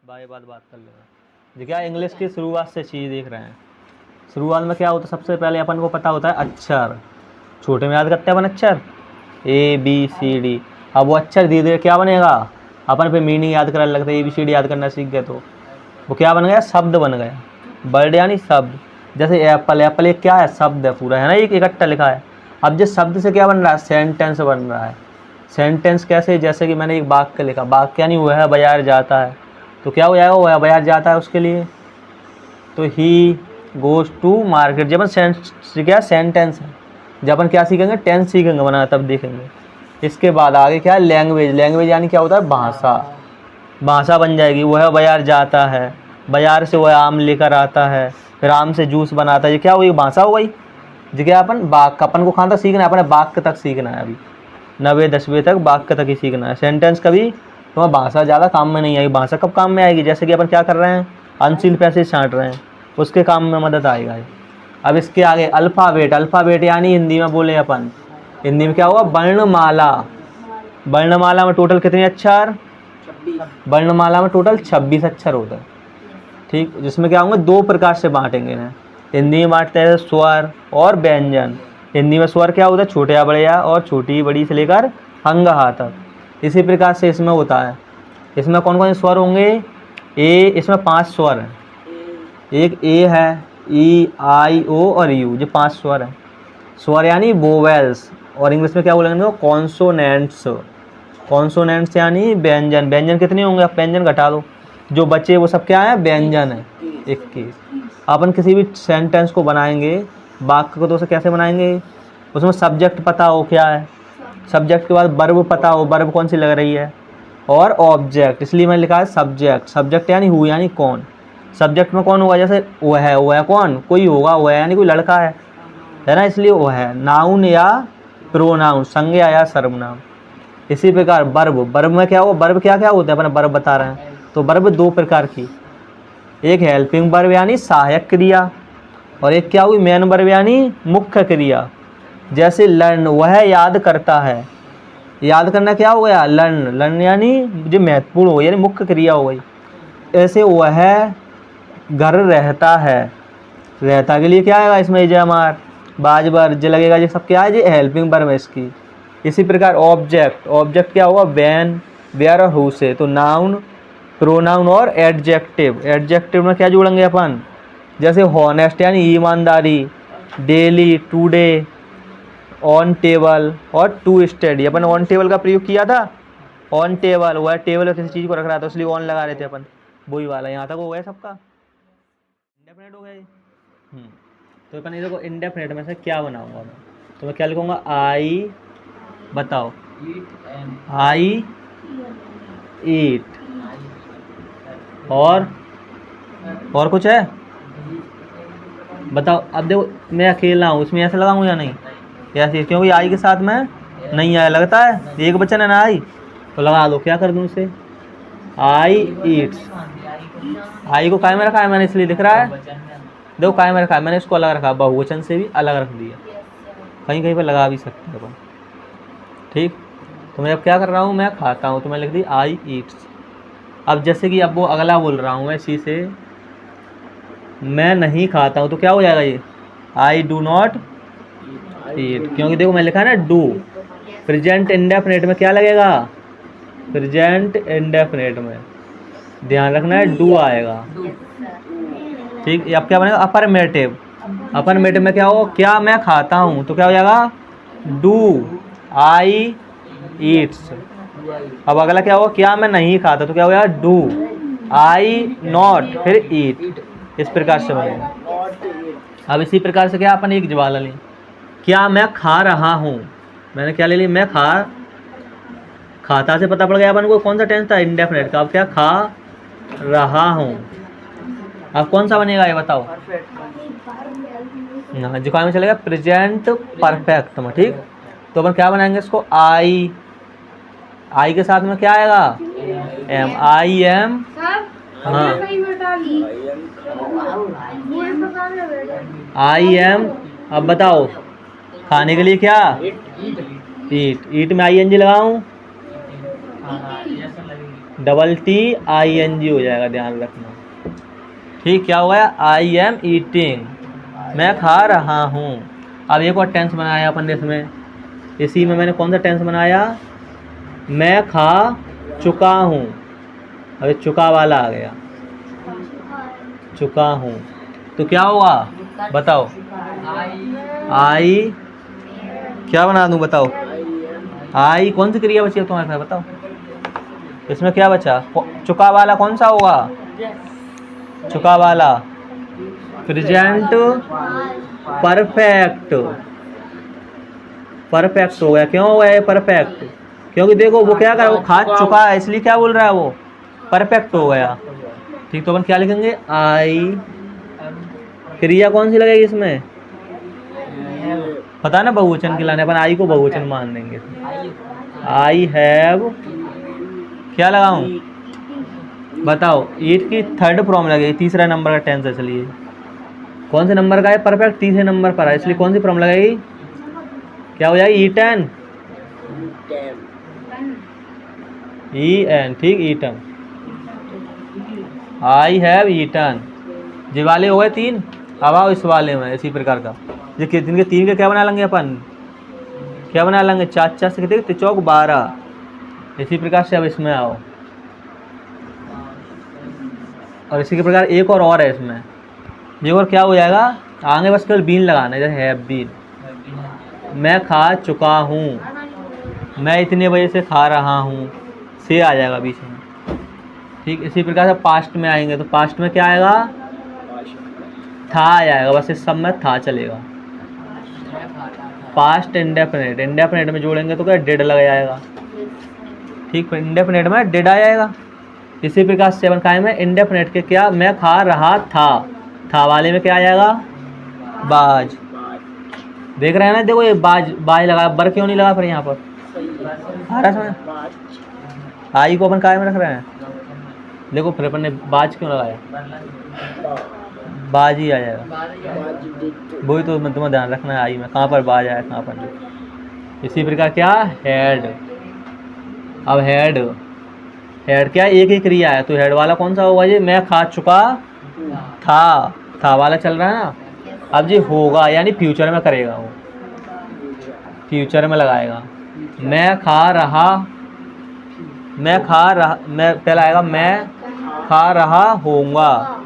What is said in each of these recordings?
Bye बात कर लेंगे। जो क्या इंग्लिश की शुरुआत से चीज़ देख रहे हैं। शुरुआत में क्या होता है, सबसे पहले अपन को पता होता है अक्षर। छोटे में याद करते हैं अपन अक्षर ABCD। अब वो अक्षर धीरे धीरे क्या बनेगा, अपन पे मीनिंग याद करने लगते हैं। ABCD याद करना सीख गए तो वो क्या बन गया, शब्द बन गया। वर्ड यानी शब्द। जैसे एप्पल, एप्पल एक क्या है, शब्द है पूरा, है ना, एक इकट्ठा लिखा है। अब जिस शब्द से क्या बन रहा है, सेंटेंस बन रहा है। सेंटेंस कैसे, जैसे कि मैंने एक वाक्य लिखा, वाक्य यानी वह बाजार जाता है, तो क्या हो जाएगा, वह बाजार जाता है उसके लिए, तो ही गोज टू मार्केट। जब अपन क्या सेंटेंस है, जब अपन क्या सीखेंगे, टेंस सीखेंगे बनाना, तब देखेंगे। इसके बाद आगे क्या है, लैंग्वेज। लैंग्वेज यानी क्या होता है, भाषा। भाषा बन जाएगी, वह बाजार जाता है, बाजार से वह आम लेकर आता है, फिर आम से जूस बनाता है। ये क्या हुई, भाषा हो गई। जो क्या अपन वाक्य, अपन को कहाँ तक सीखना है, अपने वाक्य तक सीखना है। अभी 9वीं 10वीं तक वाक्य तक ही सीखना है। सेंटेंस कभी तुम्हें भाषा ज़्यादा काम में नहीं आएगी। भाषा कब काम में आएगी, जैसे कि अपन क्या कर रहे हैं, अनसील पैसेज छांट रहे हैं, उसके काम में मदद आएगा। अब इसके आगे अल्फ़ाबेट। अल्फ़ाबेट यानी हिंदी में बोले अपन, हिंदी में क्या हुआ, वर्णमाला। वर्णमाला में टोटल कितने अक्षर, वर्णमाला में टोटल 26 अक्षर होते हैं। ठीक, जिसमें क्या होंगे, 2 प्रकार से बांटेंगे ना। हिंदी में बांटते हैं स्वर और व्यंजन। हिंदी में स्वर क्या होता है, छोटे या बड़े या, और छोटी बड़ी से लेकर अंगहा तक। इसी प्रकार से इसमें होता है। इसमें कौन कौन से स्वर होंगे, इसमें 5 स्वर हैं। एक ए है, ई आई ओ और यू, ये 5 स्वर हैं। स्वर यानी वोवेल्स, और इंग्लिश में क्या बोलेंगे, कॉन्सोनेंट्स। कॉन्सोनेंट्स यानी व्यंजन। व्यंजन कितने होंगे, आप व्यंजन घटा दो, जो बचे वो सब क्या है, व्यंजन है, 21। अपन किसी भी सेंटेंस को बनाएंगे, वाक्य को, तो उसे कैसे बनाएंगे, उसमें सब्जेक्ट पता हो क्या है, सब्जेक्ट के बाद वर्ब पता हो, वर्ब कौन सी लग रही है, और ऑब्जेक्ट। इसलिए मैंने लिखा है सब्जेक्ट। सब्जेक्ट यानी हु यानी कौन। सब्जेक्ट में कौन होगा, जैसे वह है कौन, कोई होगा, वह यानी कोई लड़का है ना, इसलिए वह है। नाउन या प्रोनाउन, संज्ञा या सर्वनाम। इसी प्रकार वर्ब। वर्ब में क्या होगा, वर्ब क्या क्या होता है, अपने वर्ब बता रहे हैं, तो वर्ब 2 प्रकार की, एक हेल्पिंग वर्ब यानी सहायक क्रिया, और एक क्या हुई, मेन वर्ब यानी मुख्य क्रिया। जैसे लर्न, वह याद करता है। याद करना क्या हो गया, लर्न। लर्न यानी जो महत्वपूर्ण हो, यानी मुख्य क्रिया हो गई। ऐसे वह घर रहता है, रहता के लिए क्या आएगा इसमें, जमार बाजबर ज लगेगा, ये सब क्या है, ये हेल्पिंग वर्ब है इसकी। इसी प्रकार ऑब्जेक्ट। ऑब्जेक्ट क्या होगा, व्हेन, वेयर और हु से, तो नाउन, प्रोनाउन और एडजेक्टिव। एडजेक्टिव में क्या जोड़ेंगे अपन, जैसे हॉनेस्ट यानी ईमानदारी, डेली, टुडे, ऑन टेबल और टू स्टडी। अपन ऑन टेबल का प्रयोग किया था, ऑन टेबल, वह टेबल किसी चीज़ को रख रहा था, इसलिए ऑन लगा रहे थे अपन, वही वाला। यहाँ तक हो गया सबका, इंडेफिनेट हो गया ये। तो अपन देखो इंडेफिनेट में से क्या बनाऊंगा मैं, तो मैं क्या लिखूंगा, आई, बताओ, आई ईट, और कुछ है बताओ। अब देखो मैं अकेला हूँ, उसमें ऐसा लगाऊंगा या नहीं, ऐसे, क्योंकि आई के साथ में नहीं आया, लगता है एक बच्चा ने ना आई, तो लगा दो। क्या कर दूँ इसे, आई ईट्स। आई को काय में रखा है मैंने, इसलिए दिख रहा है, देखो काय में रखा है मैंने, इसको अलग रखा, बहुवचन से भी अलग रख दिया, कहीं कहीं पर लगा भी सकते हैं अपन। ठीक, तो मैं अब क्या कर रहा हूँ, मैं खाता हूँ, तो मैं लिख दी आई ईट्स। अब जैसे कि अब वो अगला बोल रहा हूँ मैं, इसी से मैं नहीं खाता हूँ, तो क्या हो जाएगा ये, आई डू नॉट ईट, क्योंकि देखो मैं लिखा है ना डू। प्रेजेंट इंडेफिनिट में क्या लगेगा, प्रेजेंट इंडेफिनिट में ध्यान रखना है डू आएगा। ठीक, अब क्या बनेगा, अफर्मेटिव। अफर्मेटिव में क्या हो, क्या मैं खाता हूँ, तो क्या हो जाएगा, डू आई ईट्स। अब अगला क्या होगा, क्या मैं नहीं खाता, तो क्या हो जाएगा, डू आई नॉट, फिर ईट। इस प्रकार से बनेगा। अब इसी प्रकार से क्या अपन एक जवाब लें, क्या मैं खा रहा हूँ, मैंने क्या ले ली, मैं खाता से पता पड़ गया अपन को कौन सा टेंस था, इंडेफिनिट का। अब क्या, खा रहा हूँ। अब कौन सा बनेगा ये बताओ, हाँ जुकाम में चलेगा प्रेजेंट परफेक्ट में। ठीक, तो अपन क्या बनाएंगे इसको, आई के साथ में क्या आएगा, एम, आई एम। हाँ, आई एम। अब बताओ खाने के लिए क्या, ईट। ईट में आई एन जी लगाऊं, TTING हो जाएगा, ध्यान रखना। ठीक, क्या हो गया? आई एम ईटिंग, मैं खा रहा हूँ। अब एक और टेंस बनाया अपन ने इसमें, इसी में मैंने कौन सा टेंस बनाया? मैं खा चुका हूँ। अरे चुका वाला आ गया, चुका हूँ, तो क्या होगा बताओ? आई क्या बना दूँ बताओ? आई कौन सी क्रिया बची है तुम्हारे पास बताओ? इसमें क्या बचा? चुका वाला कौन सा होगा? चुका वाला प्रेजेंट परफेक्ट, परफेक्ट हो गया। क्यों हो गया ये परफेक्ट? क्योंकि देखो वो क्या कर रहा है, वो खा चुका है, इसलिए क्या बोल रहा है वो? परफेक्ट हो गया। ठीक, तो अपन क्या लिखेंगे? आई, क्रिया कौन सी लगेगी इसमें? पता ना बहुवचन की लाने, अपन आई को बहुवचन मान देंगे। आई हैव, क्या लगाऊं बताओ? ईट की थर्ड फॉर्म लगेगी, तीसरा नंबर का टेंस है। चलिए कौन से नंबर का है? परफेक्ट तीसरे नंबर पर है, इसलिए कौन सी फॉर्म लगेगी? क्या हो जाएगी? ईटन, EN, ठीक, ईटन। I have eaten. ये वाले हो गए तीन। अब आओ इस वाले में इसी प्रकार का, ये जिनके तीन के क्या बना लेंगे अपन? क्या बना लेंगे? 4 4 से कितने? 12। इसी प्रकार से अब इसमें आओ, और इसी के प्रकार एक और है इसमें। ये और क्या हो जाएगा? आगे बस केवल बीन लगाना है, जैसे हैव बीन। मैं खा चुका हूँ, मैं इतने बजे से खा रहा हूँ, से आ जाएगा बीच में। ठीक, इसी प्रकार से पास्ट में आएंगे तो पास्ट में क्या आएगा? था आ जाएगा, बस इस सब में था चलेगा। पास्ट इंडेफिनिट, इंडेफिनिट में जोड़ेंगे तो क्या? डिड लग जाएगा। ठीक, इंडेफिनिट में डिड आ जाएगा। इसी प्रकार से अपन कायम है इंडेफिनिट के क्या? मैं खा रहा था वाले में क्या आ जाएगा? बाज। देख रहे हैं ना, देखो ये बाज लगा, बर क्यों नहीं लगा फिर यहाँ पर? आ रहा समझ? आई को अपन कायम रख रहे हैं, देखो फिर अपन ने बाज क्यों लगाया? बाज ही आ जाएगा, वही तो तुम्हें ध्यान रखना है आई में कहाँ पर बाज आया, कहाँ पर नहीं। इसी प्रकार क्या? हेड। अब हेड क्या? एक ही क्रिया है, तो हेड वाला कौन सा होगा? ये मैं खा चुका था वाला चल रहा है ना। अब जी होगा यानी फ्यूचर में करेगा, वो फ्यूचर में लगाएगा। मैं पहला आएगा मैं खा रहा होऊंगा,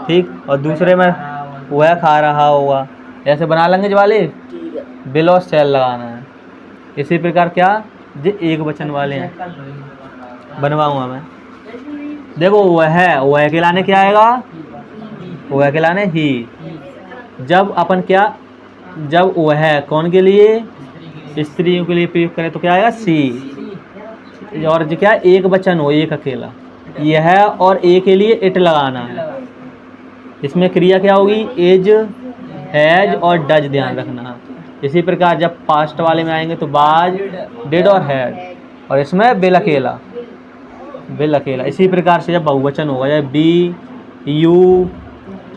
ठीक, और दूसरे में वह खा रहा होगा। ऐसे बना लेंगे जो वाले, बिल और सेल लगाना है। इसी प्रकार क्या? जो एक वचन वाले हैं बनवाऊंगा मैं। देखो वह के लाने क्या आएगा? वह के लाने ही। जब अपन क्या, जब वह कौन के लिए? स्त्रियों के लिए प्रयोग करें तो क्या आएगा? सी। और जो क्या? एक वचन हो, एक अकेला, यह और ए के लिए इट लगाना है। इसमें क्रिया क्या होगी? एज, हैज और डज, ध्यान रखना। इसी प्रकार जब पास्ट वाले में आएंगे तो बाज, डिड और हैड, और इसमें बिल अकेला। इसी प्रकार से जब बहुवचन होगा, जब बी, यू,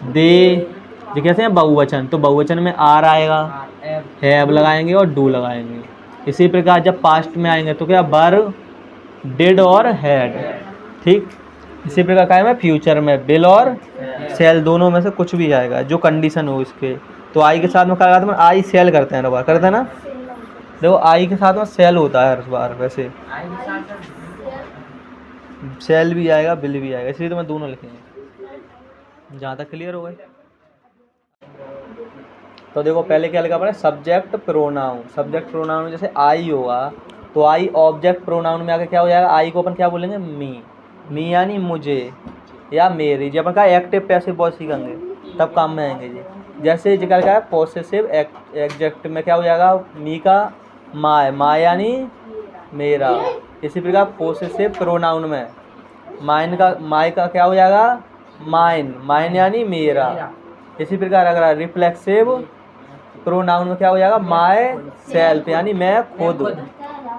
दे, जो कैसे हैं बहुवचन, तो बहुवचन में आर आएगा, हैव लगाएंगे और डू लगाएंगे। इसी प्रकार जब पास्ट में आएंगे तो क्या? बर, डिड और हैड, ठीक। इसी प्रकार का है फ्यूचर में बिल और सेल, दोनों में से कुछ भी आएगा जो कंडीशन हो इसके। तो आई के साथ में क्या करते हैं? आई सेल करते हैं, हर बार करते हैं ना। देखो आई के साथ में सेल होता है हर बार, वैसे सेल भी आएगा, बिल भी आएगा, इसलिए तो मैं दोनों लिखेंगे। जहाँ तक क्लियर हो गए? तो देखो पहले क्या लिखा पड़ा? Subject pronoun. सब्जेक्ट प्रोनाउन जैसे आई होगा तो आई ऑब्जेक्ट प्रोनाउन में आकर क्या हो जाएगा? आई को अपन क्या बोलेंगे? मी यानी मुझे या मेरी। जब अपन का एक्टिव पैसिव वॉइस सीखेंगे तब काम में आएंगे जी। जैसे जिक्र का पॉसेसिव एग्जेक्ट में क्या हो जाएगा? मी का माय यानी मेरा। इसी प्रकार पॉसेसिव प्रोनाउन में माय का क्या हो जाएगा? माइन यानी मेरा। इसी प्रकार अगर रिफ्लेक्सिव प्रोनाउन में क्या हो जाएगा? माय सेल्फ यानी मैं खुद।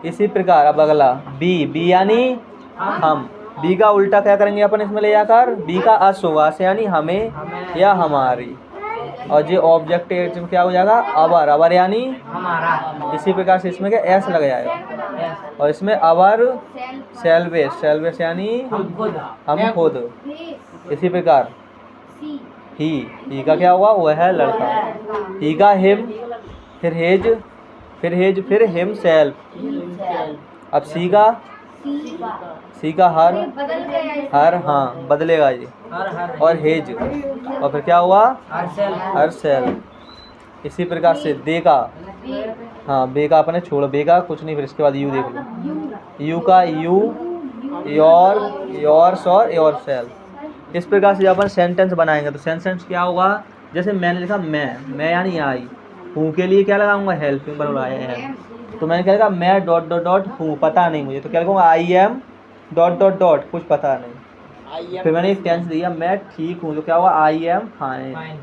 इसी प्रकार अब अगला बी यानी हम। बी का उल्टा क्या करेंगे अपन इसमें ले जाकर? बी का अस होगा, अस यानी हमें या हमारी। और ये ऑब्जेक्ट में क्या हो जाएगा, अवर। अवर यानी हमारा। इसी प्रकार से इसमें क्या एस लग जाएगा, और इसमें अवर सेल्वेस। सेल्वेस यानी हम खुद। हम खुद। इसी प्रकार ही का क्या हुआ, वह है लड़का। ही का हिम, फिर हेज, फिर हेज, फिर हिम सेल्फ। अब सी का हर, हर हाँ बदलेगा ये, और हेज, और फिर क्या हुआ, हर सेल्फ। इसी प्रकार से दे का, हाँ बे का अपने छोड़ो, बे का कुछ नहीं, फिर इसके बाद यू देख लो। यू का यू, योर, योर्स और योर सेल्फ। इस प्रकार से जब अपन सेंटेंस बनाएंगे तो सेंटेंस क्या होगा, जैसे मैंने लिखा मैं यानी आई, हूँ के लिए क्या लगाऊंगा, हेल्प बन रहा है। तो मैंने क्या लिखा, मैं डॉट डॉट डॉट हूँ, पता नहीं मुझे, तो क्या लिखूंगा, I am dot dot dot, कुछ पता नहीं। फिर मैंने एक टेंस दिया, मैं ठीक हूँ, तो क्या हुआ, आई एम फाइन।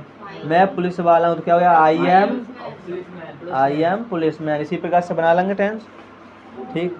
मैं पुलिस वाला हूँ, तो क्या हो गया, आई एम पुलिस मैन। इसी प्रकार से बना लेंगे टेंस, ठीक।